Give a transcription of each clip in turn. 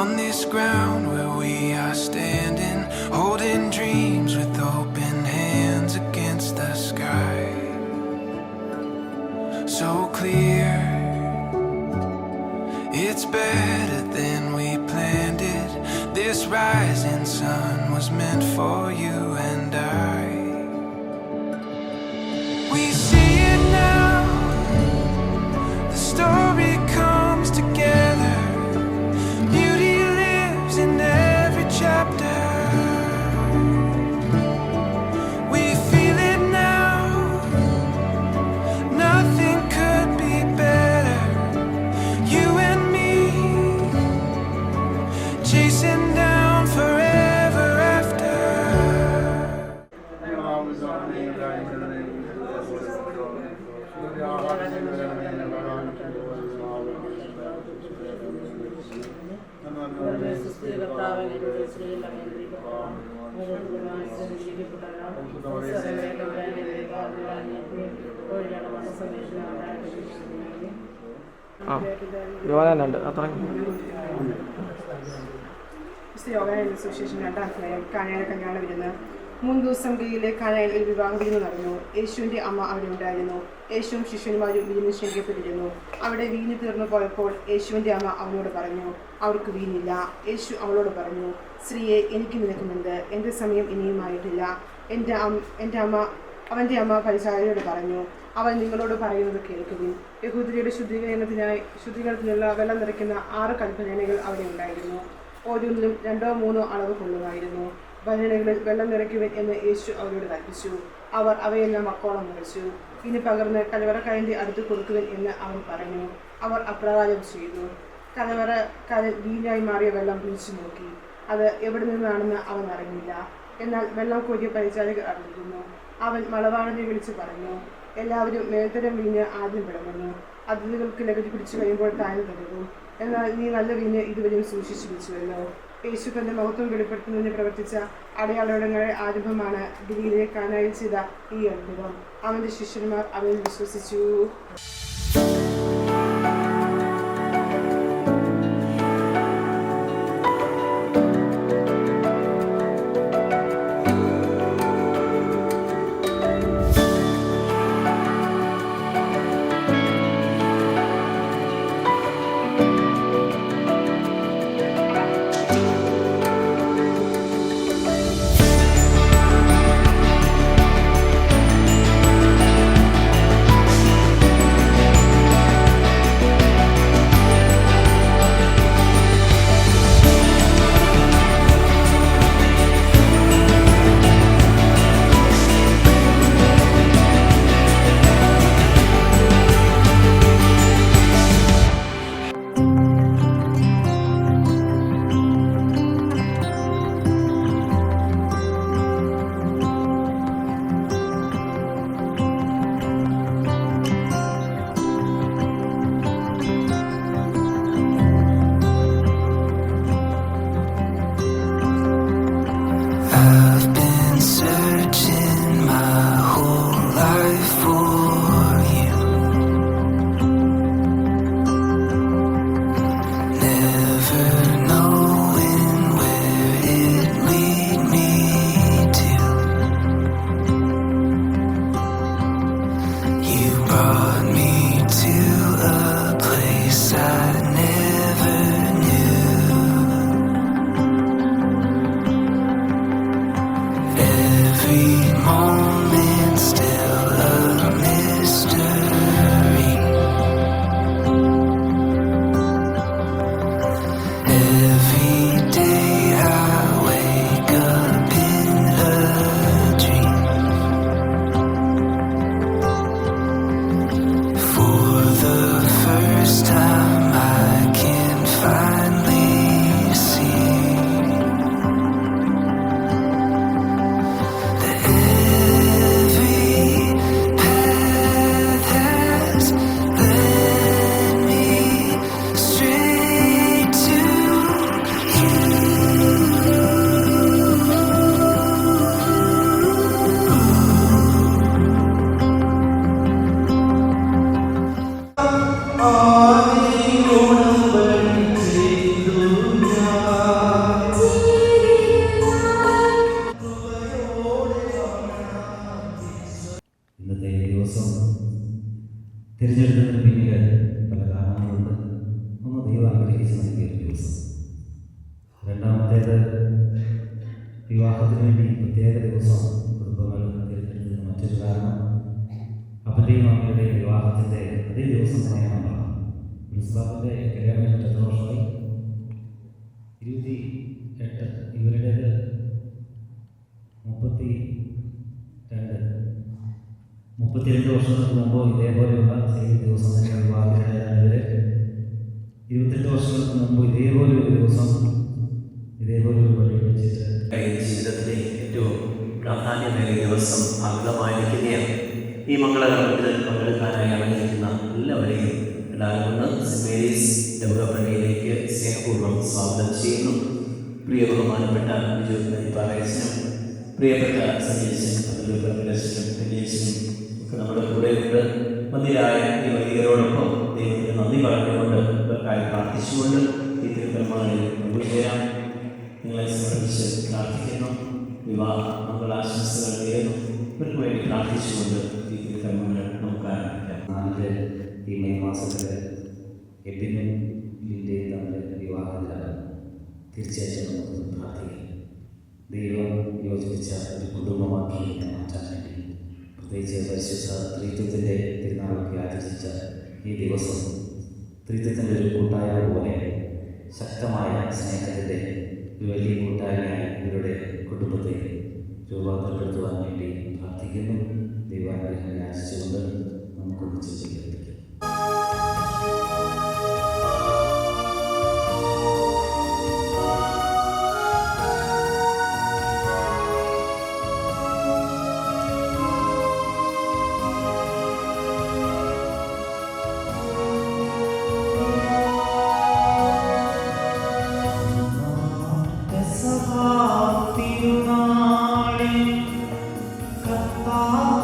On this ground where we are standing, holding dreams with open hands against the sky. So clear, it's better than we planned it. This rising sun was meant for you and I. We see it now, the story comes together. Beauty lives in every chapter. We feel it now, nothing could be better. You and me, chasing down forever after. യോഹന്നാനുണ്ട് അത്ര യോഹന്നാന്റെ സുവിശേഷം 2-ാം അധ്യായം. കാനായിലെ കല്യാണ വിരുന്ന്. 3 ദിവസം ഗലീലയിലെ കാനായിൽ ഒരു വിവാഹ വിരുന്ന് നടന്നു. യേശുവിന്റെ അമ്മ അവിടെ ഉണ്ടായിരുന്നു. യേശുവും ശിഷ്യന്മാരും വീഞ്ഞിന് ക്ഷണിക്കപ്പെട്ടിരുന്നു. അവിടെ വീഞ്ഞ് തീർന്നു പോയപ്പോൾ യേശുവിന്റെ അമ്മ അവനോട് പറഞ്ഞു, അവർക്ക് വീഞ്ഞില്ല. യേശു അവളോട് പറഞ്ഞു, സ്ത്രീയെ, എനിക്ക് നിനക്കുമെന്ത്? എൻ്റെ സമയം ഇനിയുമായിട്ടില്ല. അവൻ്റെ അമ്മ പരിചാരകരോട് പറഞ്ഞു, അവൻ നിങ്ങളോട് പറയുന്നത് കേൾക്കുവിൻ. യഹൂദരുടെ ശുദ്ധീകരണത്തിനുള്ള വെള്ളം നിറയ്ക്കുന്ന 6 കൽഭരണികൾ അവിടെ ഉണ്ടായിരുന്നു. ഓരോന്നിലും 2-3 അളവ് കൊള്ളുമായിരുന്നു. ഭരണികളിൽ വെള്ളം നിറയ്ക്കുവിൻ എന്ന് യേശു അവരോട് കൽപ്പിച്ചു. അവർ അവയെല്ലാം മക്കോളം നിറച്ചു. ഇനി പകർന്ന് കലവറക്കാരൻ്റെ അടുത്ത് കൊടുക്കുവിൻ എന്ന് അവൻ പറഞ്ഞു. അവർ അപ്രകാരം ചെയ്തു. കലവറക്കാരൻ വീഞ്ഞായി മാറിയ വെള്ളം വിളിച്ചു നോക്കി. അത് എവിടെ നിന്നാണെന്ന് അവൻ അറിഞ്ഞില്ല. എന്നാൽ വെള്ളം കോരിയ പരിചാരകർ അറിഞ്ഞിരുന്നു. അവൻ മണവാളനെ വിളിച്ചു പറഞ്ഞു, എല്ലാവരും മേൽത്തരം വീഞ്ഞ് ആദ്യം വിളമ്പുന്നു, അതിഥികൾക്ക് ലഹരി പിടിച്ചു കഴിയുമ്പോൾ താഴ്ന്നു തരുന്നു. എന്നാൽ നീ നല്ല വീഞ്ഞ് ഇതുവരെയും സൂക്ഷിച്ചു വെച്ചുവല്ലോ. യേശു തന്റെ മഹത്വം വെളിപ്പെടുത്തുന്നതിന് പ്രവർത്തിച്ച അടയാളങ്ങളുടെ ആരംഭമാണ് ഗലീലയിലെ കാനായിൽ ചെയ്ത ഈ അത്ഭുതം. അവന്റെ ശിഷ്യന്മാർ അവനിൽ വിശ്വസിച്ചു. വിവാഹത്തിന് വേണ്ടി പ്രത്യേക ദിവസം കുടുംബങ്ങൾ തിരഞ്ഞെടുത്തതിന് മറ്റൊരു കാരണം അപ്പൻ്റെയും അമ്മയുടെയും വിവാഹത്തിൻ്റെ അതേ ദിവസം തന്നെയാണ്. പ്രിൻസിപ്പാളിൻ്റെ കല്യാണം കഴിഞ്ഞിട്ട് എത്ര വർഷമായി? 28. ഇവരുടേത് 32 വർഷങ്ങൾക്ക് മുമ്പ് ഇതേപോലെയുള്ള സെയിം ദിവസം തന്നെ വിവാഹിതരായവർ 28 വർഷങ്ങൾക്ക് മുമ്പ് ഇതേപോലെ ഒരു ദിവസം ഇതേപോലെ ഒരു വഴി വെച്ചിട്ട് ജീവിതത്തിലെ ഏറ്റവും പ്രാധാന്യമേറിയ ദിവസം ആഗതമായിരിക്കുകയാണ്. ഈ മംഗളകർമ്മത്തിൽ പങ്കെടുക്കാനായി അറിഞ്ഞിരിക്കുന്ന എല്ലാവരെയും എല്ലാവരും സെൻറ് മേരീസ് ദേവപള്ളിയിലേക്ക് സ്നേഹപൂർവ്വം സ്വാഗതം ചെയ്യുന്നു. പ്രിയ ബഹുമാനപ്പെട്ട പാറേച്ചനും പ്രിയപ്പെട്ട സന്യാസിനും സന്യാസിനും ഒക്കെ നമ്മുടെ കൂടെയുണ്ട്. മന്ദിരായ ഈ വൈദികരോടൊപ്പം ദൈവത്തിന് നന്ദി പറഞ്ഞുകൊണ്ട് ഇവർക്കായി പ്രാർത്ഥിച്ചുകൊണ്ട് ഈ തിരുക്കർമ്മങ്ങളിൽ പങ്കുചേരാം. നിങ്ങളെ സമർപ്പിച്ച് പ്രാർത്ഥിക്കുന്നു. വിവാഹ മംഗളാശംസകൾ നേരുന്നു. ഇവർക്ക് വേണ്ടി പ്രാർത്ഥിച്ചുകൊണ്ട് ഈ തിരുക്കർമ്മങ്ങൾ നമുക്ക് ആരംഭിക്കാം. 4 ഈ മെയ് മാസത്തിൽ എബിനും ലിൻ്റെയും തമ്മിൽ വിവാഹത്തിലാണ്. തീർച്ചയായിട്ടും നമുക്ക് പ്രാർത്ഥിക്കാം. ദൈവം യോജിപ്പിച്ച ഒരു കുടുംബമാക്കി മാറ്റാൻ വേണ്ടി പ്രത്യേകിച്ച് പരിശുദ്ധ ത്രിത്വത്തിൻ്റെ തിരുനാളൊക്കെ ആചരിച്ച ഈ ദിവസം ത്രിത്വത്തിൻ്റെ ഒരു കൂട്ടായ്മ പോലെ ശക്തമായ സ്നേഹത്തിൻ്റെ ഒരു വലിയ കൂട്ടായ്മയായി ഇവരുടെ കുടുംബത്തെ രൂപാന്തരപ്പെടുത്തുവാൻ വേണ്ടി പ്രാർത്ഥിക്കുന്നു. ദൈവാനുഗ്രഹം യാചിച്ചുകൊണ്ട് നമുക്കൊന്നിച്ച് ചെയ്യാം. കൽപ്പന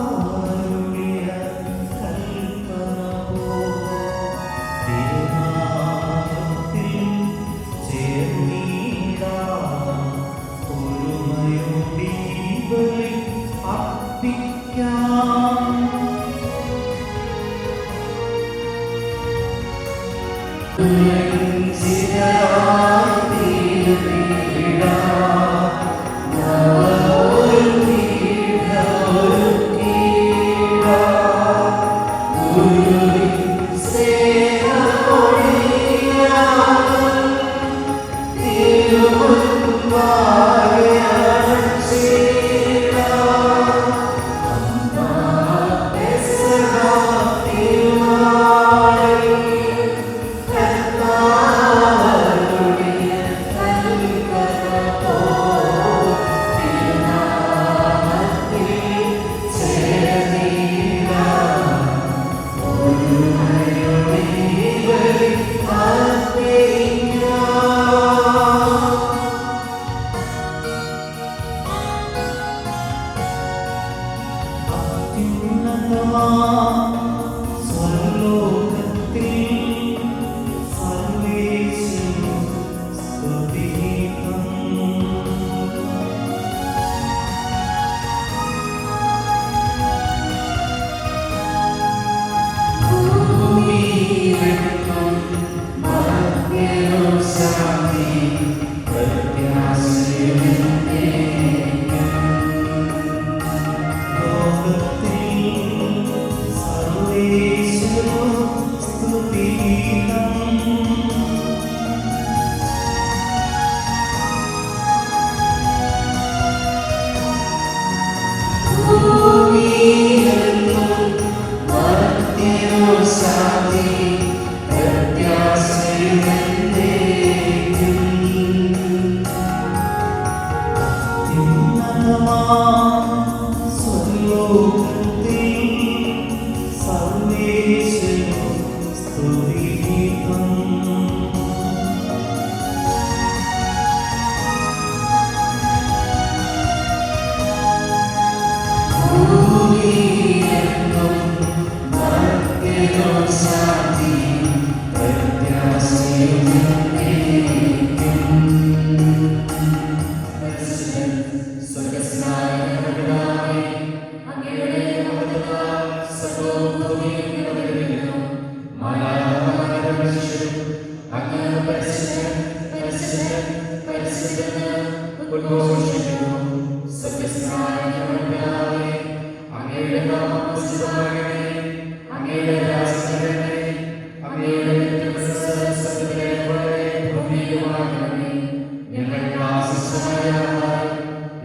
ഞങ്ങൾക്ക് ആവശ്യമായ ആഹാരം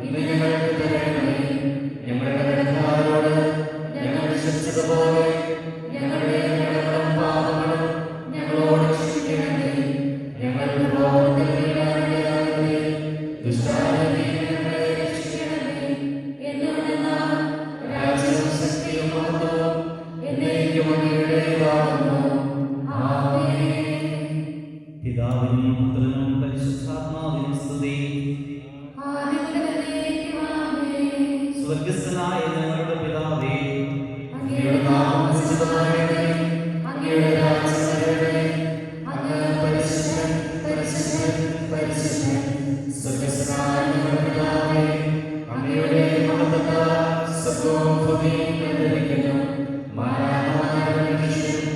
ഇന്ന് ഞങ്ങൾക്ക് തരണമേ. ഞങ്ങളുടെ കടക്കാരോട് ഞങ്ങൾ ക്ഷമിച്ചതുപോലെ ഞങ്ങളുടെ കടങ്ങളും പാപങ്ങളും ഞങ്ങളോട് ക്ഷമിക്കണമേ. ഞങ്ങളുടെ പ്രലോഭനത്തിൽ വീഴാനിടയാകരുതേ. ദുഷ്ടാരൂപിയിൽ നിന്ന് ഞങ്ങളെ രക്ഷിക്കണമേ. എന്തുകൊണ്ടെന്നാൽ രാജ്യവും ശക്തിയും മഹത്വവും എന്നേക്കും അങ്ങയുടേതാകുന്നു. ആമേൻ. പിതാവിനും പുത്രനും പരിശുദ്ധാത്മാവിനും സ്തുതി. സ്വർഗ്ഗസ്ഥനായ ഞങ്ങളുടെ പിതാവേ, അങ്ങയുടെ നാമം പൂജിതമാകണമേ. അങ്ങയുടെ രാജ്യം വരണമേ. അങ്ങ് പരിശുദ്ധൻ, പരിശുദ്ധൻ, പരിശുദ്ധൻ. സ്വർഗ്ഗസ്ഥനായ ഞങ്ങളുടെ പിതാവേ, അങ്ങയുടെ മഹത്വത്താൽ സ്വർഗ്ഗവും ഭൂമിയും നിറഞ്ഞിരിക്കുന്നു. മാലാഖമാരുടെ മനുഷ്യരും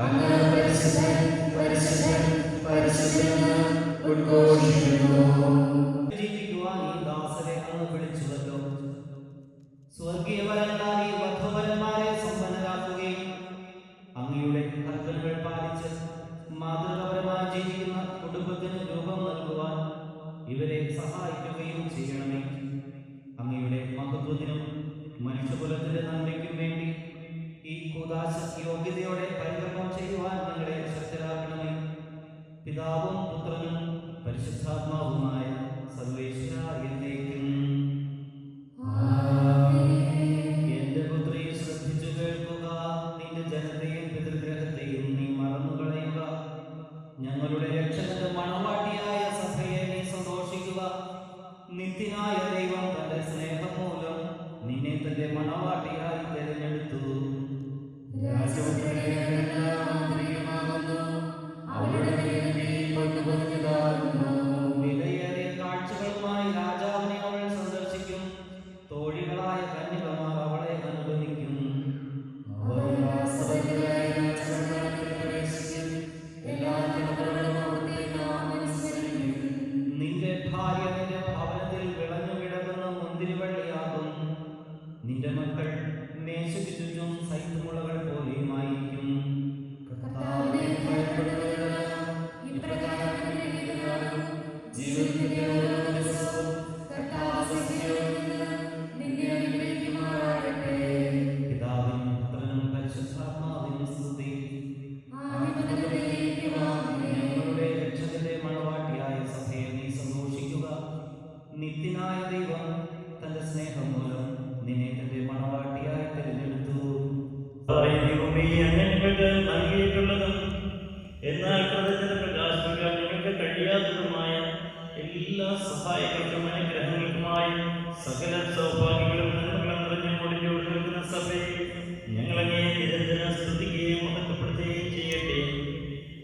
അങ്ങ് പരിശുദ്ധൻ, പരിശുദ്ധൻ, പരിശുദ്ധൻ എന്ന് ഉദ്ഘോഷിക്കുന്നു. ജീവിക്കുവാൻ ഈ ദാസരെ അങ്ങ് വിളിച്ചുവല്ലോ. സ്വർഗീയ വരങ്ങളാൽ ഈ വധുവരന്മാരെ സമ്പന്നരാക്കുകയും അങ്ങയുടെ കൽപ്പനകൾ പാലിച്ച് മാതൃകാപരമായി ജീവിക്കുന്ന കുടുംബത്തിന് രൂപം നൽകുവാൻ ഇവരെ സഹായിക്കുകയും ചെയ്യണമേ. അങ്ങയുടെ മഹത്വത്തിനും മനുഷ്യകുലത്തിന്റെ നന്മയ്ക്കും വേണ്ടി ഈ കൂദാശ യോഗ്യതയോടെ പരികർമ്മം ചെയ്യുവാൻ ഞങ്ങളെ ശക്തരാക്കണമേ. പിതാവും പുത്രനും പരിശുദ്ധാത്മാവുമായ സർവേശ്വര എന്നേക്കും. എന്റെ പുത്രി ശ്രദ്ധിച്ചു കേൾക്കുക. നിന്റെ ജനത്തെയും പിതൃഗ്രഹത്തെയും നീ മറന്നുകളയുക. ഞങ്ങളുടെ രക്ഷകന്റെ മണവാട്ടിയായ സഭയെ നീ സന്തോഷിക്കുക. നിത്യനായ ദൈവം തന്റെ സ്നേഹം മൂലം നിന്നെ തന്റെ മണവാട്ടിയായി തിരഞ്ഞെടുത്തു. വിലയേറിയ കാഴ്ചകളുമായി രാജാവിനെ അവൾ സന്ദർശിക്കും. തോഴികളായ കന്യകമാർ അവളെ അനുഗമിക്കും. നിന്റെ ഭാര്യ നിന്റെ ഭവനത്തിൽ വിളഞ്ഞു കിടക്കുന്ന മുന്തിരിവള്ളിയാകും. നിന്റെ മക്കൾ മേശയ്ക്ക് ചുറ്റും സൈത്തുമുളകൾ പോലെയുമായിരിക്കും. പിതാവിനും പുത്രനും പരിശുദ്ധാത്മാവിനും സ്തുതി. ഞങ്ങളുടെ രക്ഷകന്റെ മണവാട്ടിയായ സഭയെ നീ സന്തോഷിക്കുക. നിത്യനായ ദൈവം തന്റെ സ്നേഹം മൂലം നിന്നെ തന്റെ മണവാട്ടിയായി തിരഞ്ഞെടുത്തു. നൽകിയിട്ടുള്ളതും എന്നാൽ കൃതജ്ഞത പ്രകാശിപ്പിക്കാൻ നിങ്ങൾക്ക് കഴിയാത്തതുമായ എല്ലാ സഹായങ്ങൾക്കും അനുഗ്രഹങ്ങൾക്കുമായി സകല സൗഭാഗ്യങ്ങളും നന്മകളും നിറഞ്ഞു മുടിഞ്ഞോട് നിൽക്കുന്ന സഭയെ ഞങ്ങളങ്ങേ നിരന്തരം സ്തുതിക്കുകയും മഹത്വപ്പെടുത്തുകയും ചെയ്യട്ടെ.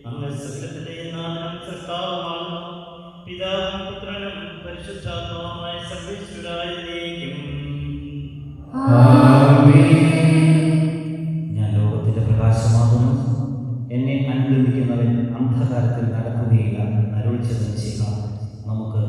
അങ്ങ് സകലത്തിന്റെ നാമം സൃഷ്ടാവുമാകുന്നു. പിതാവും പുത്രനും പരിശുദ്ധാത്മാവുമായ സർവേശ്വരായിരിക്കും. ഞാൻ ലോകത്തിന്റെ പ്രകാശമാകുന്നു. എന്നെ അനുഗമിക്കുന്നവൻ അന്ധകാരത്തിൽ നടക്കുകയില്ല. അരുളിച്ചതും ചെയ്യാം. നമുക്ക്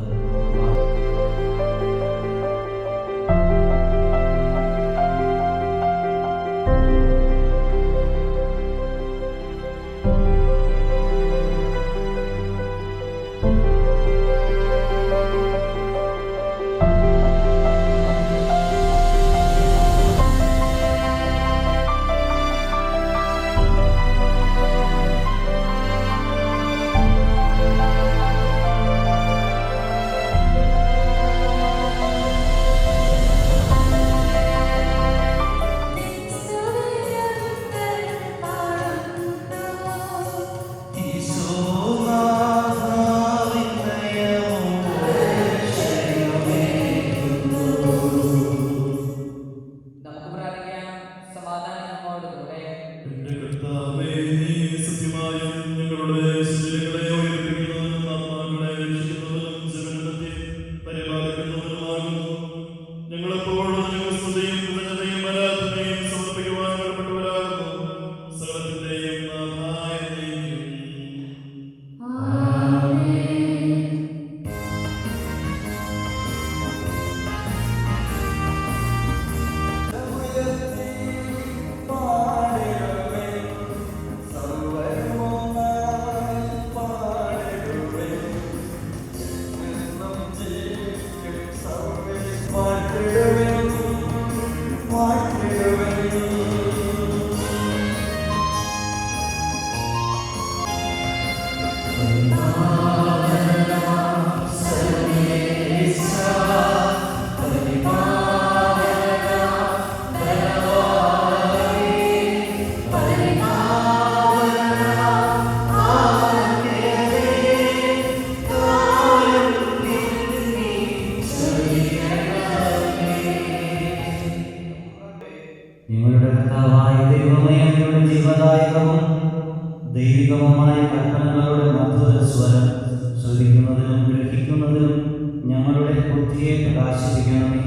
പ്രകാശിപ്പിക്കണമേ.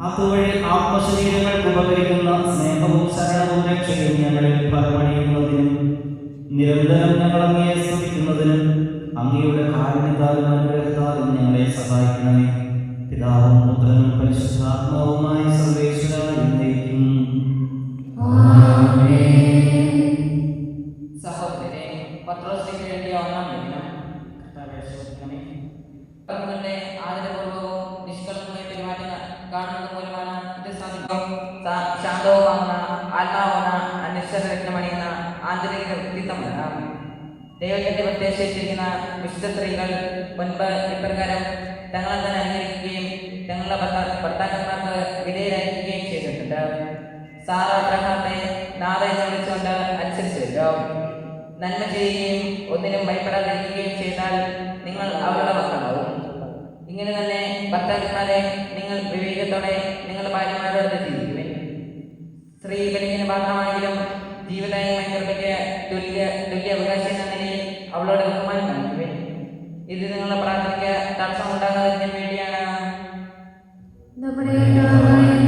അതുവഴി ആത്മശരീരങ്ങൾക്ക് ഉപകരിക്കുന്ന സ്നേഹവും ശരണവും രക്ഷയും ഞങ്ങളിൽ ഫലമണിയുന്നതിനും നിരന്തരം ഞങ്ങൾ അങ്ങയെ സ്തുതിക്കുന്നതിനും അങ്ങയുടെ കാരുണ്യത്താലും അനുഗ്രഹത്താലും ഞങ്ങളെ സഹായിക്കണമേ. പിതാവും പുത്രനും പരിശുദ്ധാത്മാവുമായ സർവേശ്വരായ എന്നേക്കും. സഹോദരനെ, പത്രോസിലേക്ക് എഴുതിയ ഒന്നാം ലേഖനം കർത്താവേ ശ്രദ്ധിക്കണമേ. കർത്താവിന്റെ ആദരപൂർവ്വവും നിഷ്കളങ്കമായ പെരുമാറ്റം കാണുന്നത് മൂലമാണ് ഇത് സാധിക്കും. ശാന്തവുമാകുന്ന ആത്മാവാണ് അന്വേഷണമണിയുന്ന ആന്തരിക വ്യക്തിത്വമല്ല. ദൈവത്തിന്റെ പ്രത്യേകിച്ചിരിക്കുന്ന വിശുദ്ധ സ്ത്രീകൾ മുൻപ് ഇപ്രകാരം തങ്ങളെ തന്നെ അനുകരിക്കുകയും തങ്ങളുടെ ഭർത്താക്കന്മാർക്ക് വിധേയരായിരിക്കുകയും ചെയ്തിട്ടുണ്ട്. സാറ അബ്രഹാത്തെ നാഥ എന്ന് വിളിച്ചുകൊണ്ട് അനുസരിച്ചല്ലോ. നന്മ ചെയ്യുകയും ഒന്നിനും ഭയപ്പെടാതിരിക്കുകയും ചെയ്താൽ നിങ്ങൾ അവരുടെ മക്കളാവും. ഇങ്ങനെ തന്നെ ഭർത്താക്കന്മാരെ നിങ്ങൾ വിവേകത്തോടെ നിങ്ങളുടെ ഭാര്യമാരോട് ജീവിക്കുവിൻ. സ്ത്രീ പെണ്ണിന് മാത്രമാണെങ്കിലും ജീവിതമായി കൃപയ്ക്ക് തുല്യ അവകാശം എന്ന നിലയിൽ അവളോട് ബഹുമാനം കാണിക്കുവിൻ. ഇത് നിങ്ങളുടെ പ്രാർത്ഥനയ്ക്ക് തടസ്സം ഉണ്ടാകാതിരിക്കാൻ വേണ്ടിയാണ്. നമ്മുടെ കർത്താവിന്റെ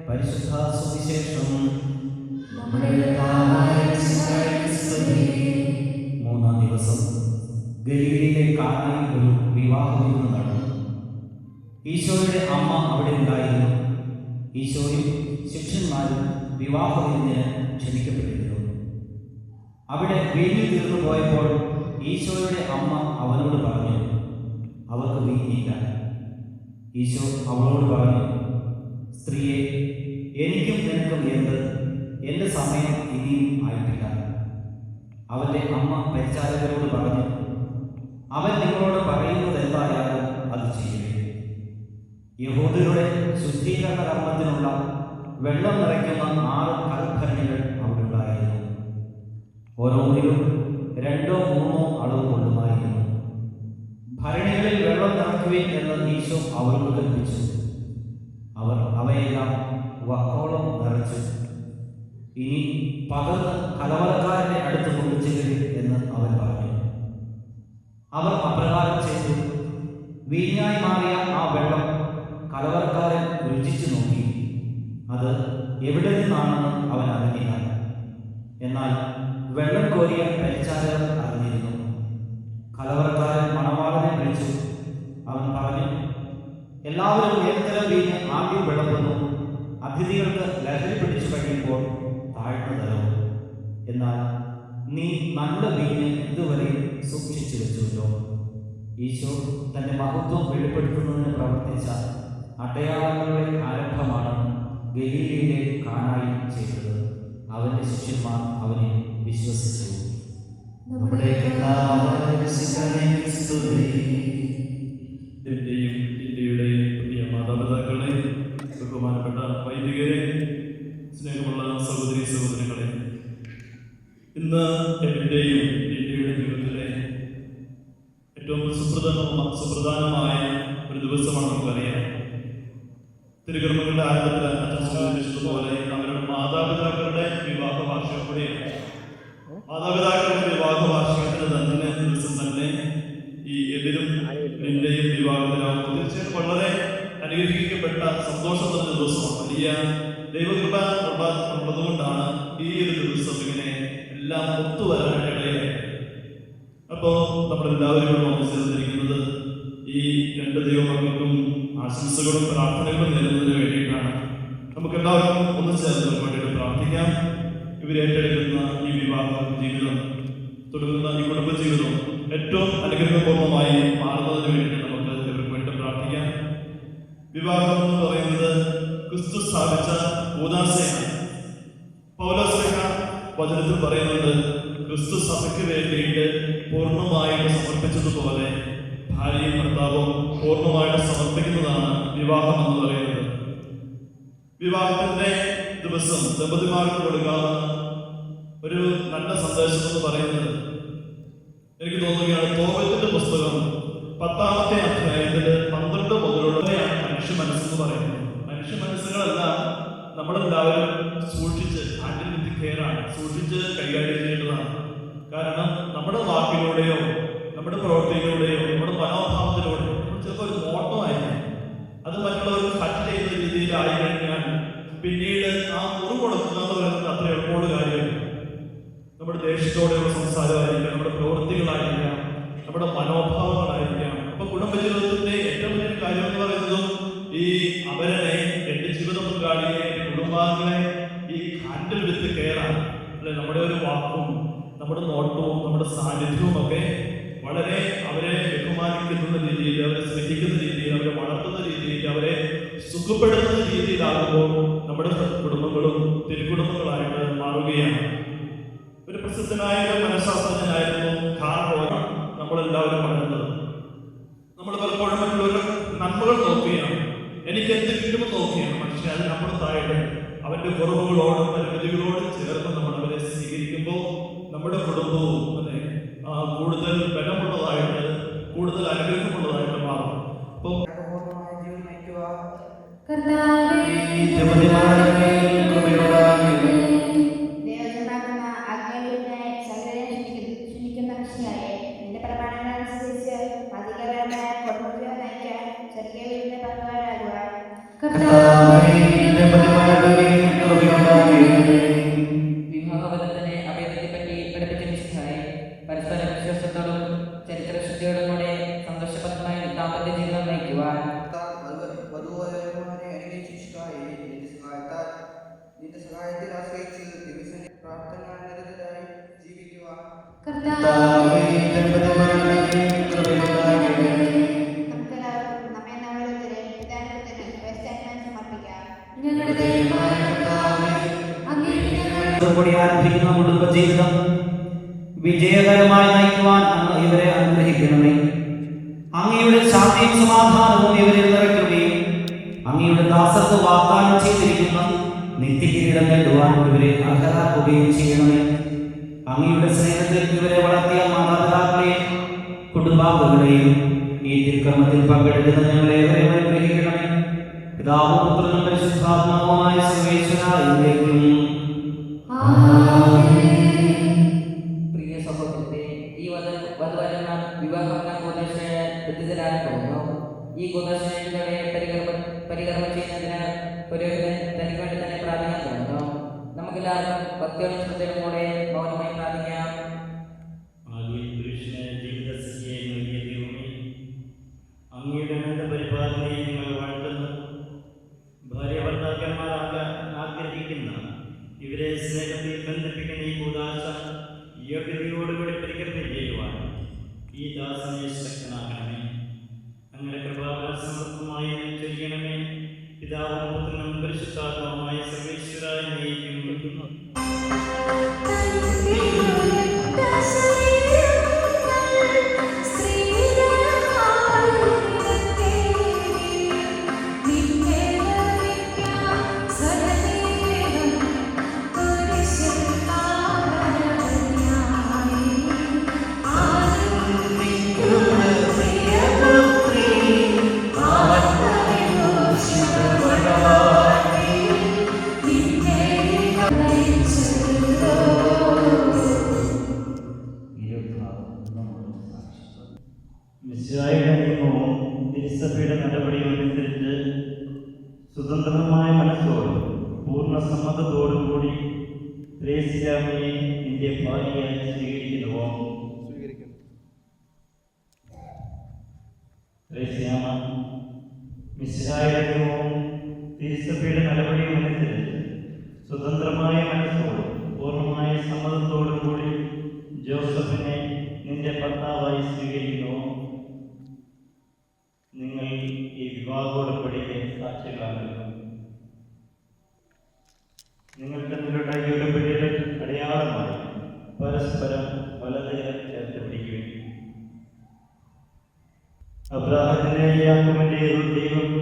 പരിശുദ്ധ സുവിശേഷം. മൂന്നാം ദിവസം ഗലീലയിലെ കാനായിൽ ഒരു വിവാഹ വിരുന്ന് നടന്നു. ഈശോയുടെ അമ്മ അവിടെ ഉണ്ടായിരുന്നു. ഈശോയും ശിഷ്യന്മാരും വിവാഹ വിരുന്നിന് ക്ഷണിക്കപ്പെട്ടിരുന്നു. അവിടെ വീഞ്ഞു തീർന്നു പോയപ്പോൾ ഈശോയുടെ അമ്മ അവനോട് പറഞ്ഞു, അവർക്ക് വീഞ്ഞില്ല. ഈശോ അവളോട് പറഞ്ഞു, സ്ത്രീയെ, എനിക്കും നിനക്കും എന്ത്? എൻ്റെ സമയം ഇനിയും ആയിട്ടില്ല. അവൻ്റെ അമ്മ പരിചാരകരോട് പറഞ്ഞു, അവൻ നിങ്ങളോട് പറയുന്നത് എന്തായാലും അത് ചെയ്യുക. യഹൂദരുടെ ശുദ്ധീകരണ കർമ്മത്തിനുള്ള വെള്ളം നിറയ്ക്കുന്ന 6 കൽഭരണികൾ അവിടെ ഉണ്ടായിരുന്നു. ഓരോന്നിലും 2 or 3 അളവ് കൊള്ളുമായിരുന്നു. ഭരണികളിൽ വെള്ളം നിറയ്ക്കുവിൻ എന്ന് ഈശോ അവരോട് കൽപ്പിച്ചു. അവർ അവയെല്ലാം വക്കോളം നിറച്ചു. ഇനി പകർന്ന് കലവറക്കാരന്റെ അടുത്ത് കൊണ്ടുചെല്ലുവിൻ എന്ന് അവൻ പറഞ്ഞു. അവർ അപ്രകാരം ചെയ്തു. വീഞ്ഞായി മാറിയ ആ വെള്ളം കലവറക്കാരൻ രുചിച്ചു നോക്കി. അത് എവിടെ നിന്നാണെന്ന് അവൻ അറിഞ്ഞില്ല. എന്നാൽ വെള്ളം കോരിയ പരിചാരകർ അറിഞ്ഞിരുന്നു. കലവറക്കാരൻ മണവാളനെ വിളിച്ചു. അവൻ പറഞ്ഞു, എല്ലാവരും ഏതുതരം വീഞ്ഞ് ആദ്യം വിളമ്പുന്നു, അതിഥികൾക്ക് ലഹരി പിടിച്ചു കഴിയുമ്പോൾ താഴ്ന്നു തരവും. എന്നാൽ നീ നല്ല വീഞ്ഞ് ഇതുവരെ സൂക്ഷിച്ചു വെച്ചുവല്ലോ. ഈശോ തന്റെ മഹത്വം വെളിപ്പെടുത്തുന്നതിന് പ്രവർത്തിച്ച അടയാളങ്ങളുടെ ആരംഭമാണ് ഗലീലയിലെ കാനായിൽ ചെയ്തത്. അവന്റെ ശിഷ്യന്മാർ അവനെ വിശ്വസിച്ചു. ഇന്ത്യയുടെയും പ്രിയ മാതാപിതാക്കളെ, ബഹുമാനപ്പെട്ട വൈദികരെ, സ്നേഹമുള്ള സഹോദരി സഹോദരങ്ങളെ, ഇന്ന് എൻ്റെയും ഇന്ത്യയുടെ ജീവിതത്തിലെ ഏറ്റവും സുപ്രധാനമായ ഒരു ദിവസമാണ് നമുക്കറിയാം. തിരുകർമ്മങ്ങളുടെ ആരംഭത്തിൽ അച്ഛനതുപോലെ അവരുടെ മാതാപിതാക്കളുടെ വിവാഹ വാർഷികം കൂടിയാണ്. മാതാപിതാക്കളുടെ വിവാഹ വാർഷികത്തിന് തന്നെ ദിവസം തന്നെ ഈ എതിരും നിന്റെയും ചെയ്യാൻ ദൈവകൃപ ഉള്ളതുകൊണ്ടാണ് ഈ ഒരു ദിവസം ഇങ്ങനെ എല്ലാം ഒത്തുവരാനിടയായി. അപ്പോൾ നമ്മളെല്ലാവരും കൂടെ ഒന്നിച്ചിരുന്നിരിക്കുന്നത് ഈ രണ്ട് ദൈവമക്കൾക്കും ആശംസകളും പ്രാർത്ഥനകളും നേരുന്നതിന് വേണ്ടിയിട്ടാണ്. നമുക്ക് എല്ലാവർക്കും ഒന്ന് ചേർന്ന് വേണ്ടിയിട്ട് പ്രാർത്ഥിക്കാം. ഇവരേറ്റെടുക്കുന്ന ഈ വിവാഹ ജീവിതം, തുടങ്ങുന്ന ഈ കുടുംബ ജീവിതം ഏറ്റവും അനുഗ്രഹപൂർണ്ണമായി മാറുന്നതിന് വേണ്ടി നമുക്ക് ഇവർക്ക് വേണ്ടി പ്രാർത്ഥിക്കാം. വിവാഹം എന്ന് പറയുന്നത് ക്രിസ്തു സ്ഥാപിച്ച കൂദാശയാണ്. പൗലോസ്ലീഹ വചനത്തിൽ പറയുന്നുണ്ട്, ക്രിസ്തു സഭയ്ക്ക് വേണ്ടിയിട്ട് പൂർണ്ണമായിട്ട് സമർപ്പിച്ചതുപോലെ ഭാര്യയും ഭർത്താവും പൂർണ്ണമായിട്ട് സമർപ്പിക്കുന്നതാണ് വിവാഹം എന്ന് പറയുന്നത്. വിവാഹത്തിന്റെ ദിവസം ദമ്പതിമാർക്ക് കൊടുക്കാവുന്ന ഒരു നല്ല സന്ദേശം എന്ന് പറയുന്നത്, എനിക്ക് തോന്നുകയാണ്, തോബത്തിന്റെ പുസ്തകം 10-ാമത്തെ അധ്യായത്തിൽ 12 മുതലുള്ളവയാണ് മനുഷ്യ മനസ്സെന്ന് പറയുന്നത്. മനുഷ്യ മനസ്സുകളെല്ലാം നമ്മളെല്ലാവരും സൂക്ഷിച്ച് കെയറാണ്, സൂക്ഷിച്ച് കൈകാര്യം ചെയ്യേണ്ടതാണ്. കാരണം നമ്മുടെ വാക്കിലൂടെയോ നമ്മുടെ പ്രവൃത്തിയിലൂടെയോ നമ്മുടെ മനോഭാവത്തിലൂടെയോ ചിലപ്പോൾ ഒരു നോട്ടമായിരിക്കും, അത് മറ്റുള്ളവർക്ക് ഹട്ട് ചെയ്യുന്ന രീതിയിലായി കഴിഞ്ഞാൽ പിന്നീട് ആ മുറിവുണക്കുക എന്ന് പറയുന്നത് അത്ര എളുപ്പമുള്ള കാര്യമല്ല. നമ്മുടെ ദേഷ്യത്തോടെയുള്ള സംസാരമായിരിക്കാം, നമ്മുടെ പ്രവൃത്തികളായിരിക്കാം, നമ്മുടെ മനോഭാവങ്ങളായിരിക്കാം. അപ്പൊ കുടുംബജീവിതത്തിന്റെ ഏറ്റവും വലിയ കാര്യം എന്ന് പറയുന്നതും ഈ അവരനെ, എന്റെ ജീവിത പങ്കാളിയെ, കുടുംബാംഗങ്ങളെ ഈ ഹാൻഡിൽ വിത്ത് കെയറാണ്. അല്ലെ, നമ്മുടെ ഒരു വാക്കും നമ്മുടെ നോട്ടവും നമ്മുടെ സാന്നിധ്യവും ഒക്കെ വളരെ അവരെ ബഹുമാനിക്കുന്ന രീതിയിൽ, അവരെ സ്നേഹിക്കുന്ന രീതിയിൽ, അവരെ വളർത്തുന്ന രീതിയിൽ, അവരെ സുഖപ്പെടുത്തുന്ന രീതിയിലാകുമ്പോൾ നമ്മുടെ കുടുംബങ്ങളും തിരുകുടുംബങ്ങളായിട്ട് മാറുകയാണ്. ഒരു പ്രസിദ്ധനായ മനഃശാസ്ത്രജ്ഞനായിരുന്നു കാർൽ റോജർ. നമ്മളെല്ലാവരും പറയുന്നത്, നമ്മൾ പലപ്പോഴും മറ്റുള്ളവരുടെ നന്മകൾ നോക്കുകയാണ്, എനിക്ക് എന്ത് കിട്ടുമെന്ന് നോക്കുകയാണ്. പക്ഷെ അതിനപ്പുറത്തായിട്ട് അവന്റെ കുറവുകളോടും പരിമിതികളോടും ചേർന്ന് നമ്മൾ അവരെ സ്വീകരിക്കുമ്പോൾ നമ്മുടെ കുടുംബവും അല്ലെ കൂടുതൽ ബലമുള്ളതായിട്ട്, കൂടുതൽ അനുഗ്രഹമുള്ളതായിട്ട് മാറും. അപ്പോൾ വിവാഹബന്ധത്തിന്റെ അഭേദത്തെപ്പറ്റി പഠിപ്പിച്ച മിശിഹായെ പരസ്പര വിശ്വാസത്തോടും ചരിത്രശുദ്ധിയോടും കൂടെ സന്തോഷപ്രദമായ ദാമ്പത്യ ജീവിതം നയിക്കുവാൻ കൂടി ആരംഭിക്കുന്ന കുടുംബജീവിതം വിജയകരമായി നയിക്കുവാൻ അങ്ങ് ഇവരെ അനുഗ്രഹിക്കണമേ. അങ്ങയുടെ ശാന്തിയും സമാധാനവും ഇവരെ നിറയ്ക്കുകയും അങ്ങയുടെ ദാസർക്ക് വാഗ്ദാനം ചെയ്തിരിക്കുന്ന നിത്യകിരീടം നേടുവാൻ ഇവരെ അർഹരാക്കുകയും ചെയ്യണമേ. അങ്ങയുടെ സ്നേഹത്തിൽ ഇവരെ വളർത്തിയ മാതാപിതാക്കളെയും കുടുംബാംഗങ്ങളെയും ഈ തിരുക്കർമ്മത്തിൽ പങ്കെടുക്കുന്ന ഞങ്ങളെ ഇവരെ അനുഗ്രഹിക്കണമേ. പിതാവും പുത്രനും പരിശുദ്ധാത്മാവുമായ സർവേശ്വരായിരിക്കും. പ്രിയ സഹോദരത്തെ, ഈ വധുവരന്മാർ വിവാഹമെന്ന കൂദാശയാൽ ബന്ധിതരായി പോകുന്നു. ഈ കൂദാശയുടെ പരികർമ്മം ചെയ്യുന്നതിന് പുരോഹിതൻ തനിക്ക് വേണ്ടി തന്നെ പ്രാർത്ഥിക്കാൻ തുടങ്ങുന്നു. നമുക്കെല്ലാവർക്കും ഭക്തിയോടും ശ്രദ്ധയോടും കൂടെ മൗനമായി പ്രാർത്ഥിക്കാം. അങ്ങയുടെ അനന്ത പരിപാലനയെ ഞങ്ങൾ വാഴ്ത്തുന്നു. ഭാര്യ ഭർത്താക്കന്മാരാകാൻ ആഗ്രഹിക്കുന്ന ഇവരെ സ്നേഹത്തിൽ ബന്ധിപ്പിക്കുന്ന ഈ കൂദാശ യോഗ്യതയോടുകൂടി പരികർമ്മം ചെയ്യുവാൻ ഈ ദാസനെ ശക്തനാക്കണമേ. അങ്ങനെ കൃപാകര സമൃദ്ധമായി ചെയ്യണമേ. പിതാവും പുത്രനും പരിശുദ്ധാത്മാവുമായ സർവേശ്വരായ നയിക്കുന്നു. മിശിഹായുടെ നിയമവും തിരുസഭയുടെ നടപടികളും അനുസരിച്ച് സ്വതന്ത്രമായ മനസ്സോടും പൂർണ്ണ സമ്മതത്തോടും കൂടി ത്രേസ്യാമയെ നിന്റെ ഭാര്യയായി സ്വീകരിക്കുന്നുവോ? ത്രേസ്യാമ മിശിഹായുടെ നിയമവും തിരുസഭയുടെ നടപടിയും അനുസരിച്ച് സ്വതന്ത്രമായ മനസ്സോടും പൂർണ്ണമായ സമ്മതത്തോടും കൂടി ജോസഫിനെ നിന്റെ ഭർത്താവായി സ്വീകരിക്കുന്നുവോ? നിങ്ങൾ ഈ വിവാഹോടമ്പടിക്ക് സാക്ഷികളാകുന്നു. നിങ്ങൾ തമ്മിലുള്ള ഈ ഉടമ്പടിയുടെ അടയാളമായി പരസ്പരം വലതുകരം ചേർത്ത് പിടിക്കുകയും അബ്രാഹത്തിന്റെ യാക്കോബിന്റെ ദൈവം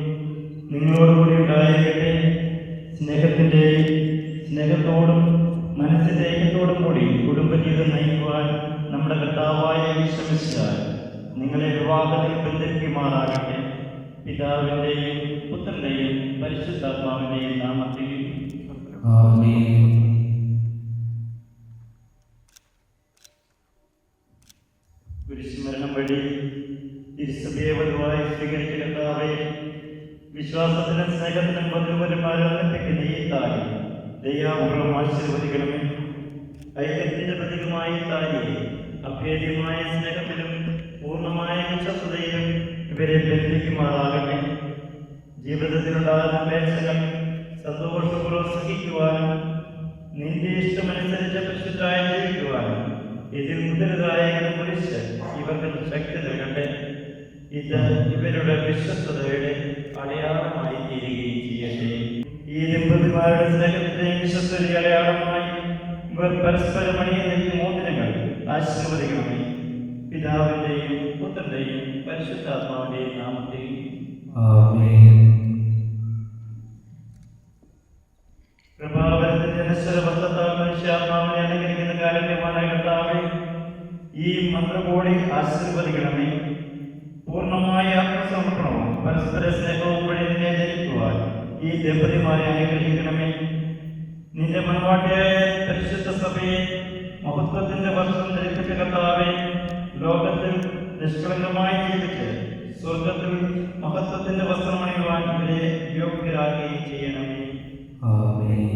നിങ്ങളോടുകൂടി ഉണ്ടായിരിക്കട്ടെ. സ്നേഹത്തോടും മനസ്സിന്റെ ഐക്യത്തോടും കൂടി കുടുംബജീവിതം നയിക്കുവാൻ നമ്മുടെ കർത്താവായ ഈശോമിശിഹായ നിങ്ങളെ വിവാഹത്തിൽ ബന്ധിക്കുമാറാകട്ടെ. പിതാവിന്റെയും പുത്രന്റെയും പരിശുദ്ധാത്മാവിന്റെയും നാമത്തിൽ ആമേൻ. കുരിശുമരണം വഴി തിരുസഭയെ വധുവായി സ്വീകരിച്ച കർത്താവേ, വിശ്വാസത്തിനും സ്നേഹത്തിനും വധുവരന്മാരെ ഒന്നിപ്പിക്കുന്ന ഈ താലി ദയാപൂർവം ആശീർവദിക്കണമേ. ഐക്യത്തിന്റെ പ്രതീകമായ താലിയെ അഭേദ്യമായ സ്നേഹത്തിലും പൂർണ്ണമായ വിശ്വസ്തയിലും ഇവരെ ബന്ധിക്കുമാറാകട്ടെ. ജീവിതത്തിലുണ്ടാകുന്ന അപേക്ഷകൾ സന്തോഷപൂർവ്വം സഹിക്കുവാനും നിന്റെ ഇഷ്ടമനുസരിച്ച് പരിശുദ്ധമായി ജീവിക്കുവാനും ഇതിൽ മുതലായ കുരിശ് ഇവർക്ക് ശക്തി നൽകട്ടെ. ഇത് ഇവരുടെ വിശ്വസ്തതയുടെ അടയാളമായി തീരുകയും ചെയ്യട്ടെ. ഈ ദമ്പതിമാരുടെ സ്നേഹത്തിന്റെയും വിശ്വസ്തയുടെ അടയാളമായി ഇവർ പരസ്പരം അണിയുന്ന ഈ മോതിരങ്ങൾ ആശീർവദിക്കണമേ. പിതാവിന്റെയും പുത്രന്റെയും പരിശുദ്ധാത്മാവിന്റെയും നാമത്തിൽ ആമേൻ. കൃപാവരത്തിന്റെ നശ്വരവസ്ത്രത്താൽ മനുഷ്യാത്മാവിനെ അനുകരിക്കുന്ന കാരുണ്യമായ കർത്താവേ, ഈ മന്ത്രകോടി ആശീർവദിക്കണമേ. പൂർണ്ണമായ ആത്മസമർപ്പണവും പരസ്പര സ്നേഹവും വഴി നിന്നെ ജനിക്കുവാൻ ഈ ദമ്പതിമാരെ അനുഗ്രഹിക്കണമേ. നിന്റെ മണവാട്ടിയായ പരിശുദ്ധ സഭയെ മഹത്വത്തിന്റെ വർഷം ധരിപ്പിച്ച കർത്താവേ, ലോകത്തിൽ നിഷ്കളങ്കമായി ജീവിച്ച് സ്വർഗത്തിൽ മഹത്വത്തിന്റെ വസ്ത്രമണിയുവാൻ ഇവരെ യോഗ്യരാകുകയും ചെയ്യണമേ. ആമേൻ.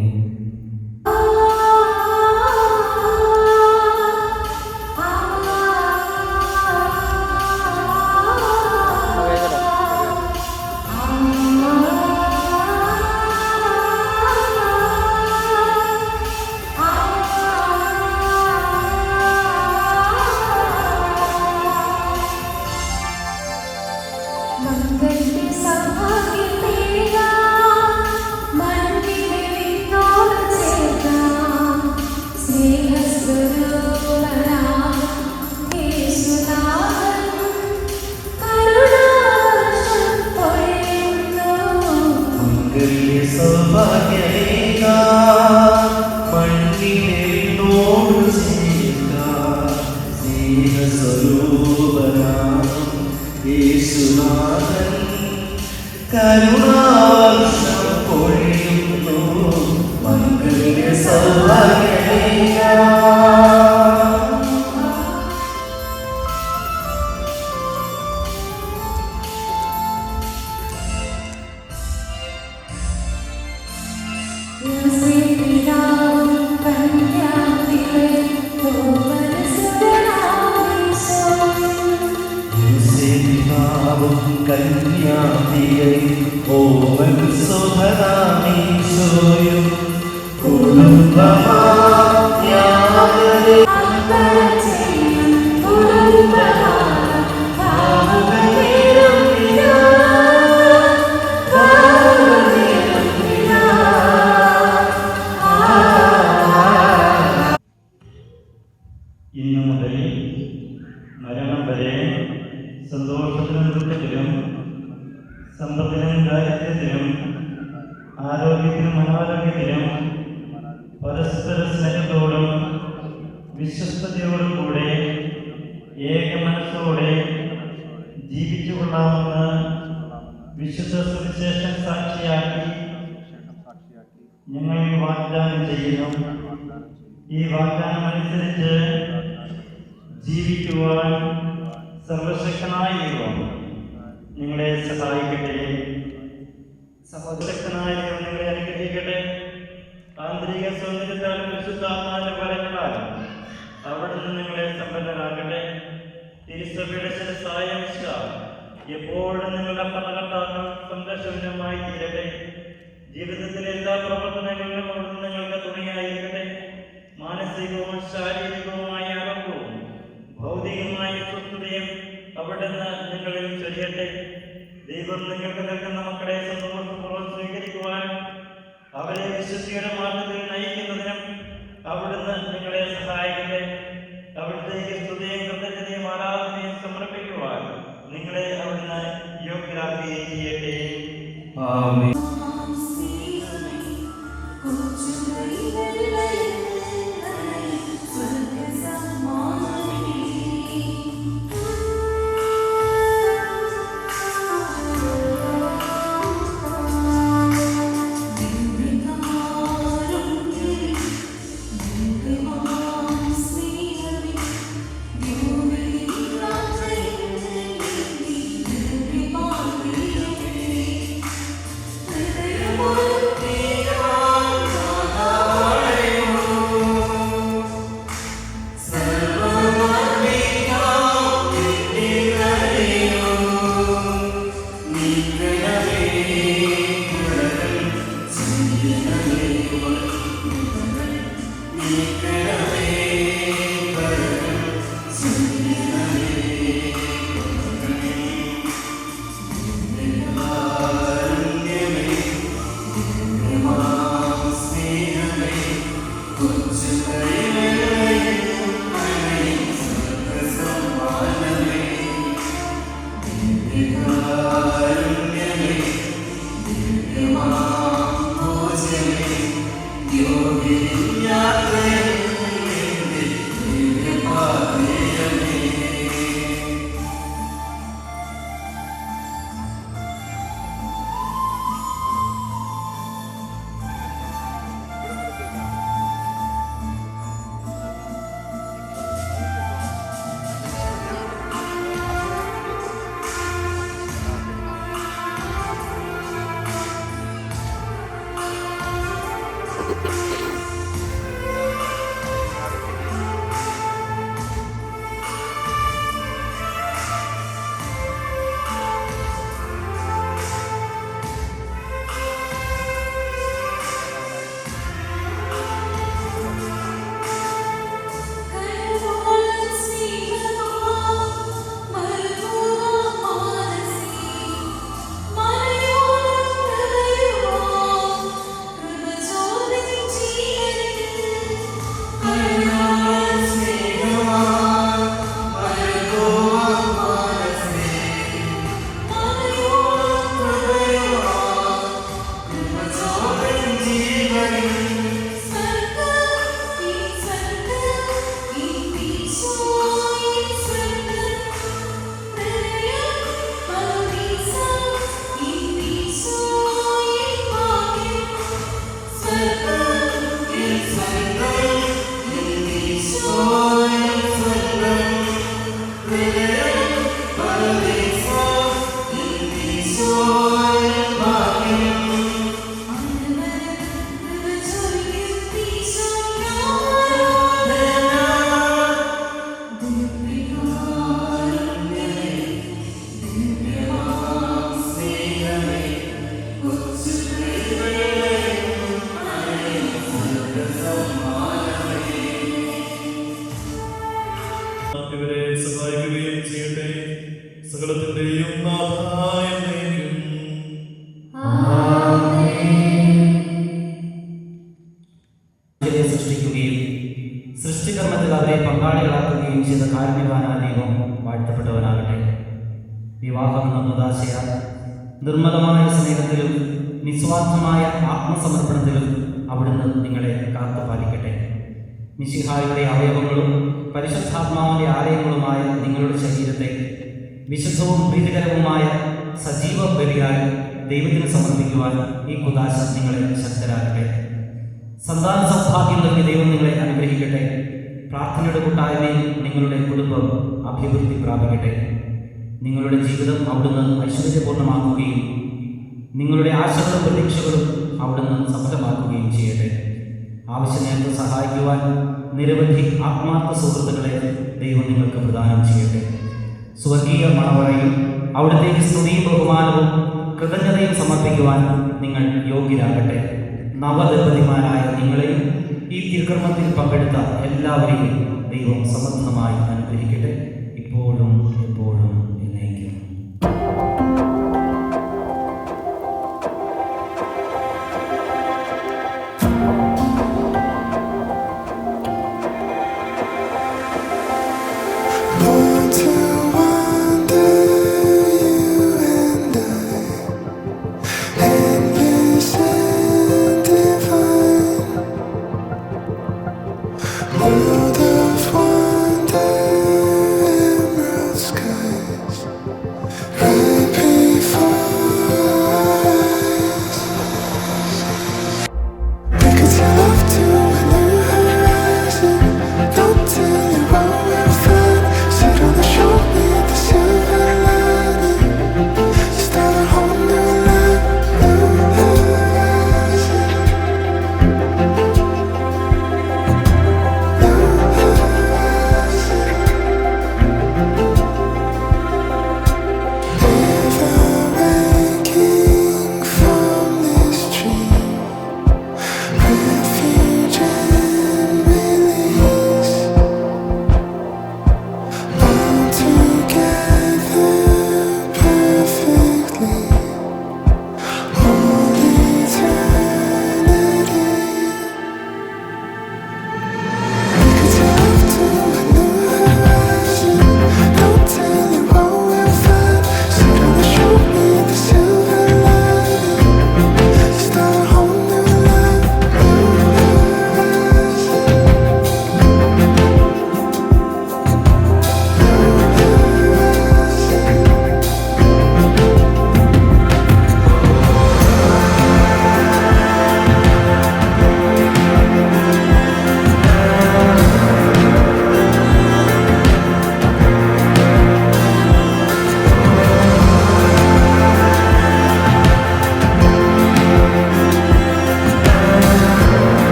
ഇന്നു മുതൽ മരണം വരെ സന്തോഷത്തിനും ദുഃഖത്തിലും സമ്പത്തിനും ദാരിദ്ര്യത്തിലും ആരോഗ്യത്തിനും അനാരോഗ്യത്തിലും പരസ്പര സ്നേഹത്തോടും വിശ്വസ്തയോടും കൂടെ ഏക മനസ്സോടെ ജീവിച്ചു കൊള്ളാമെന്ന് വിശുദ്ധ സുവിശേഷം സാക്ഷിയാക്കി ഞങ്ങൾ വാഗ്ദാനം ചെയ്യുന്നു. ഈ വാഗ്ദാനം അനുസരിച്ച് ജീവിക്കുവാൻ സർവശക്തനായ ദൈവം നിങ്ങളെ സഹായിക്കട്ടെ. ശക്തനായ ദൈവം നിങ്ങളെ അനുഗ്രഹിക്കട്ടെ. ആന്തരിക സൗന്ദര്യത്താലും പരിശുദ്ധാത്മാവിന്റെ ഫലങ്ങളാലും അവിടുന്ന് നിങ്ങളെ സമ്പന്നരാക്കട്ടെ. തിരുസഭയുടെ ശിരസ്സായ മിശിഹ എപ്പോഴും നിങ്ങളുടെ ഭരണകർത്താക്കൾ സന്തോഷമായി തീരട്ടെ. ജീവിതത്തിലെ എല്ലാ പ്രവർത്തനങ്ങളിലും അവിടുന്ന് നിങ്ങൾക്ക് തുണയായിരിക്കട്ടെ. മാനസികവും ശാരീരികവുമായ ആരോഗ്യവും ഭൗതികമായ സ്വസ്ഥതയും അവിടുന്ന് നിങ്ങളിൽ ചൊരിയട്ടെ. ദൈവം നിങ്ങൾക്ക് നൽകുന്ന മക്കളെ സന്തോഷപൂർവ്വം സ്വീകരിക്കുവാനും അവരെ വിശുദ്ധിയുടെ മാർഗത്തിൽ നയിക്കുന്നതിനും അവിടുന്ന് നിങ്ങളെ സഹായിക്കട്ടെ. അവിടുത്തേക്ക് സ്തുതിയും കൃതജ്ഞതയും ആരാധനയും സമർപ്പിക്കുവാൻ നിങ്ങളെ അവിടുന്ന് യോഗ്യരാക്കുകയും ചെയ്യട്ടെ. ആമേൻ. ഇവരെ സഹായിക്കുകയും ചെയ്യട്ടെ. സകലത്തിന്റെയും നാഥായ ദൈവം സൃഷ്ടിക്കുകയും സൃഷ്ടികർമ്മത്തിൽ അവരെ പങ്കാളികളാക്കുകയും ചെയ്ത കാരുണ്യവാനായ ദൈവം വാഴ്ത്തപ്പെട്ടവനാകട്ടെ. വിവാഹം നമ്മതാശയ നിർമ്മലമായ സ്നേഹത്തിലും നിസ്വാർത്ഥമായ ആത്മസമർപ്പണത്തിലും അവിടുന്ന് നിങ്ങളെ കാത്തുപാലിക്കട്ടെ. മിശിഹായുടെ അവയവങ്ങളും പരിശുദ്ധാത്മാവിൻ്റെ ആലയങ്ങളുമായ നിങ്ങളുടെ ശരീരത്തെ വിശുദ്ധവും പ്രീതികരവുമായ സജീവ ബലിയായി ദൈവത്തിന് സമർപ്പിക്കുവാൻ ഈ കുദാശ നിങ്ങളെ ശക്തരാക്കട്ടെ. സന്താന സൗഭാഗ്യം നൽകി ദൈവം നിങ്ങളെ അനുഗ്രഹിക്കട്ടെ. പ്രാർത്ഥനയുടെ കൂട്ടായ്മയിൽ നിങ്ങളുടെ കുടുംബം അഭിവൃദ്ധി പ്രാപിക്കട്ടെ. നിങ്ങളുടെ ജീവിതം അവിടുന്ന് ഐശ്വര്യപൂർണ്ണമാക്കുകയും നിങ്ങളുടെ ആശകളും പ്രതീക്ഷകളും അവിടുന്ന് സഫലമാക്കുകയും ചെയ്യട്ടെ. ആവശ്യമേറ്റ് സഹായിക്കുവാൻ നിരവധി ആത്മാർത്ഥ സുഹൃത്തുക്കളെ ദൈവം നിങ്ങൾക്ക് പ്രദാനം ചെയ്യട്ടെ. സ്വർഗീയ മണവറയിൽ അവിടുത്തേക്ക് സ്തുതിയും ബഹുമാനവും കൃതജ്ഞതയും സമർപ്പിക്കുവാൻ നിങ്ങൾ യോഗ്യരാകട്ടെ. നവദമ്പതിമാരായ നിങ്ങളെയും ഈ തിരുക്കർമ്മത്തിൽ പങ്കെടുത്ത എല്ലാവരെയും ദൈവം സമർത്ഥമായി അനുഗ്രഹിക്കട്ടെ, ഇപ്പോഴും എപ്പോഴും എന്നേക്കും. World of wonder, emerald skies, right before us. We could sail off to a new horizon. Don't tell you what we'll find. Sit on the shore with the silver lining. Start a whole new life, new horizon.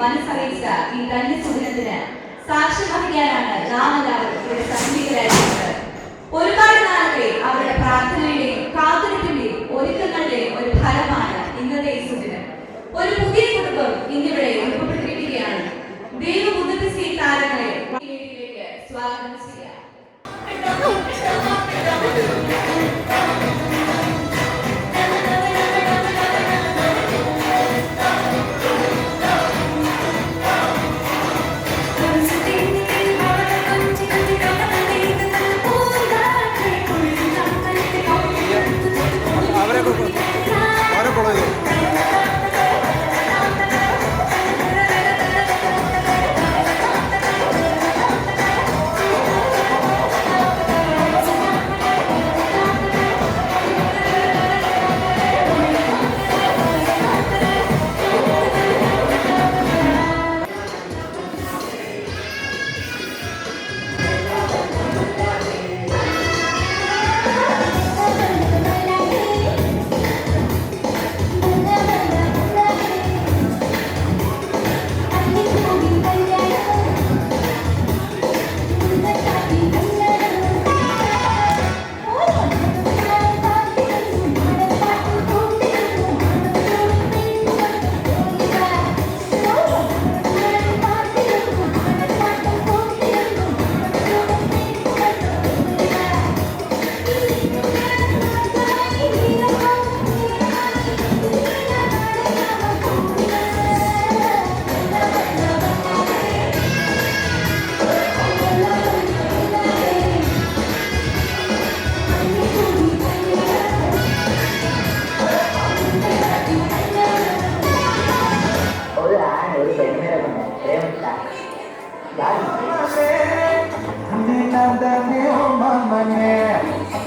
മനസ്സറിയിച്ച ഈ ധന്യസുദിനത്തിന് സാക്ഷ്യം വഹിക്കാനാണ് നാം എല്ലാവരും ഇവിടെ സന്നിഹിതരായിരിക്കുന്നത്. ഒരുപാട് നാളത്തെ അവരുടെ പ്രാർത്ഥനയുടെയും കാത്തിരിപ്പിന്റെയും ഒരുക്കങ്ങളുടെയും ഒരു ഫലമാണ് ഇന്നത്തെ ഈ സുദിനം. ഒരു പുതിയ കുടുംബം ഇന്നിവിടെ രൂപപ്പെട്ടിരിക്കുകയാണ്. ദൈവബുദ്ധി താരങ്ങളെ വേദിയിലേക്ക് സ്വാഗതം ചെയ്യാം. Mama,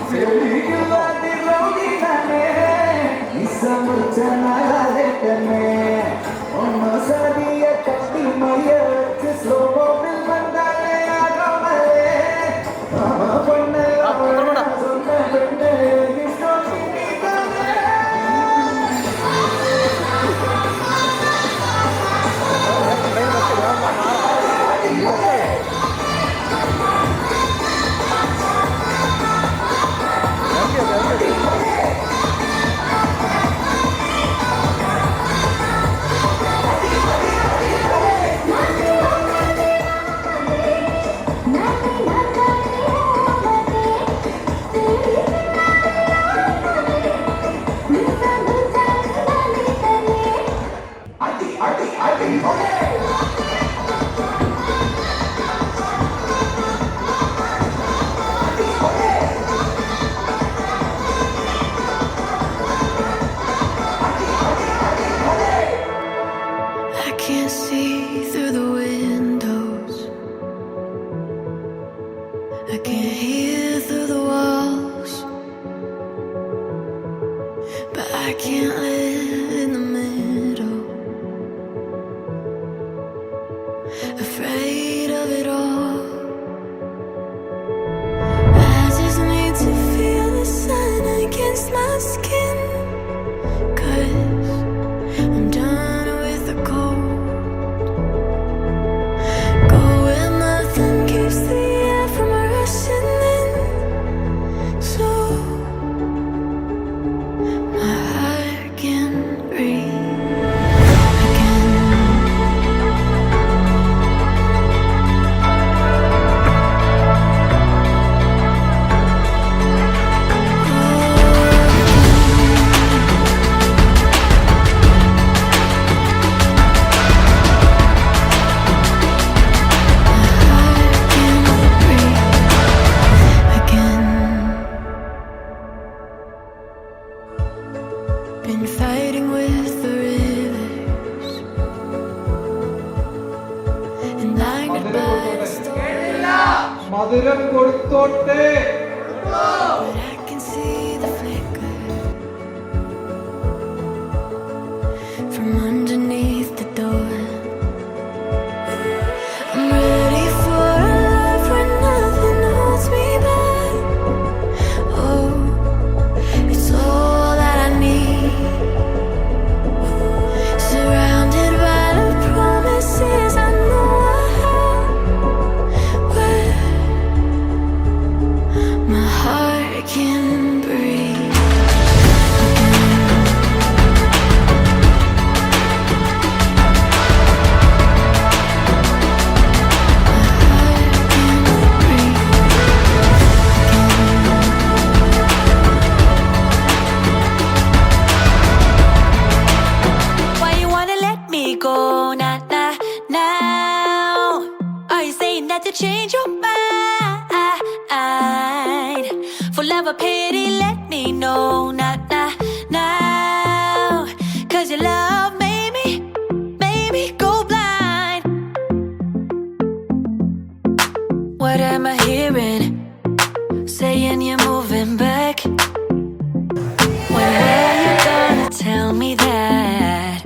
I can't see through the windows. I can't hear through the walls. But I can't live in the middle, afraid of it all. I just need to feel the sun against my skin, 'cause I'm done with the cold. Go where nothing keeps the air from rushing in, so my heart can breathe again. Been fighting with the rivers and blinded by the storm, മധുരം കൊടുത്തോട്ടെ. but I can see the flicker from underneath the door. I'm ready for a life where nothing holds me back. Oh, it's all that I need. Surrounded by the promises I know I have, where my heart can breathe again. Why you wanna let me go? Nah, nah, now. Are you saying that to change your mind? For love or pity, let me know. Nah, nah, now. 'Cause your love made me go blind. What am I hearing? Saying you're moving back. When were you gonna tell me that?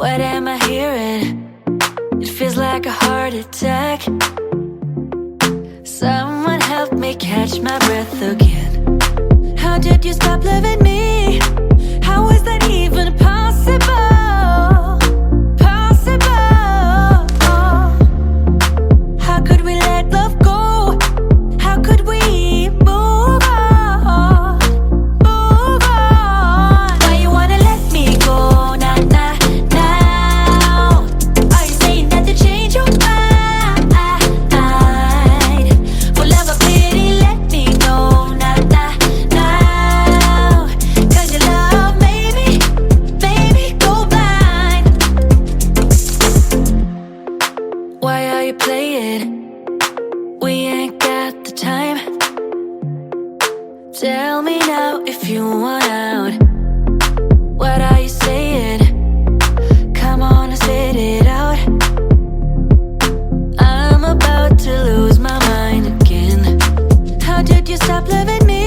What am I hearing? It feels like a heart attack. Someone help me catch my breath again. How did you stop loving me? How is that even possible? Possible. How could we let love go? How could we move on? Move on. Why you wanna let me go? Nah, nah, now. Are you saying that to change your mind? For love or pity, let me know. Nah, nah, now. 'Cause your love made me go blind. Why are you playing? We ain't got the time. Tell me now if you want out. What are you saying? Come on and spit it out. I'm about to lose my mind again. How did you stop loving me?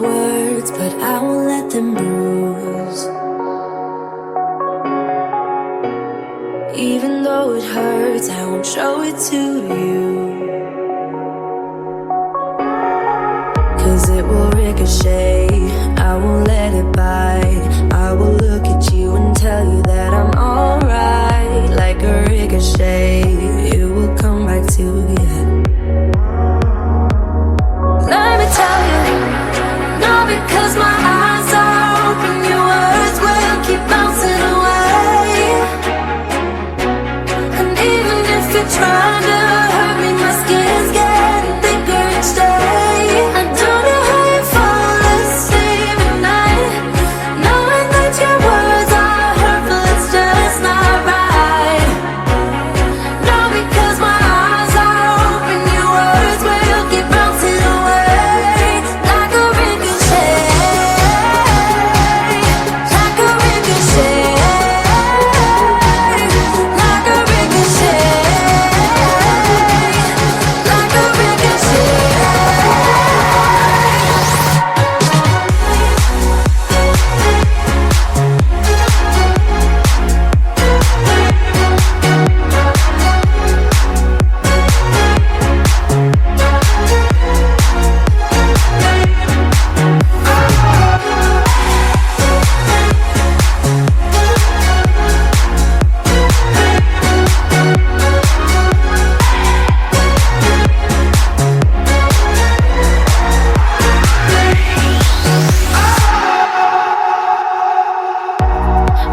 words, but I won't let them bruise. Even though it hurts, I won't show it to you. 'Cause it will ricochet, I won't let it bite. I will look at you and tell you that I'm alright. Like a ricochet, it will come back to you. Let me tell you, not because my eyes are open, your words will keep bouncing away. And even if you're trying to hurt me, my skin's getting thicker each day. I don't know how you fall asleep at night, knowing that your words are hurtful, it's just not right. No, because my eyes are open, your words will keep bouncing away. Like a ricochet, like a ricochet, like a ricochet, like a ricochet.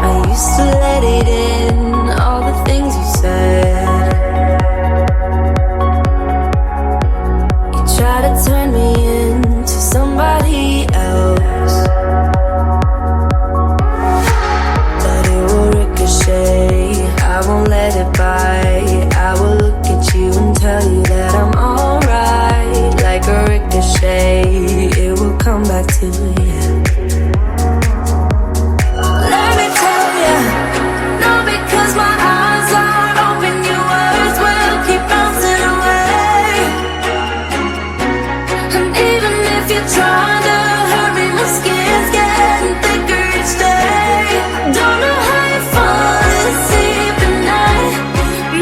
I used to let it in, all the things you said. You try to turn me into somebody else, but it will ricochet, I won't let it bite. I will look at you and tell you that I'm alright. Like a ricochet, it will come back to you. Let me tell you, no, because my eyes are open, your words will keep bouncing away. And even if you're trying to hurt me, my skin's getting thicker each day. Don't know how you fall asleep at night,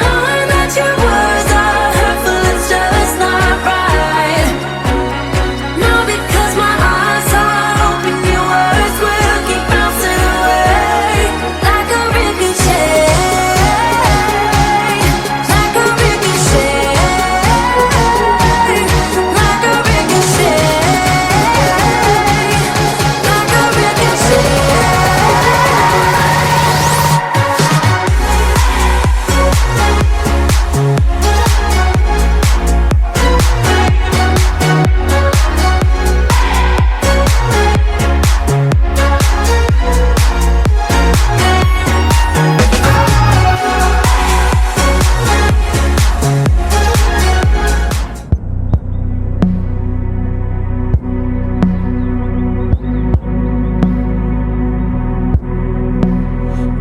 knowing that your words are hurtful, it's just not right. No, because my eyes are open, your words will keep bouncing away. Like a ricochet, like a ricochet, like a ricochet, like a ricochet.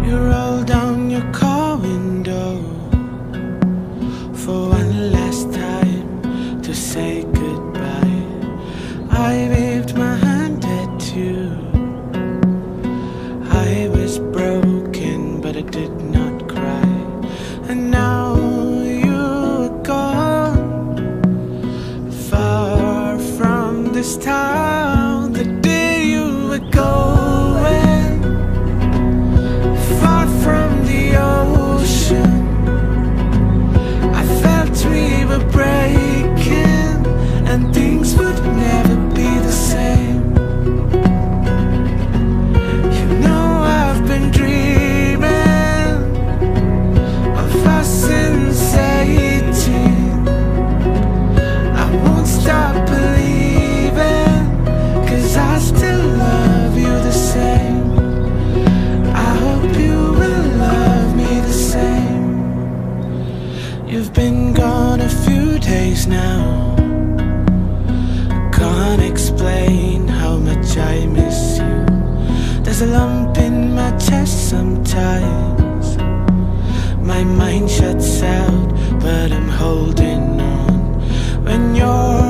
You roll down your car window for one last time to say goodbye. I waved my hand at you. I was broken, but I did not cry. And now you are gone, far from this town. The day you were going, far from the ocean, I felt we were breaking, and things would never be the same. You know I've been dreaming of us since 18. I won't stop believing, 'cause I still love you the same. I hope you will love me the same. You've been gone a few days now. Can't explain how much I miss you. There's a lump in my chest sometimes. My mind shuts out, but I'm holding on. When you're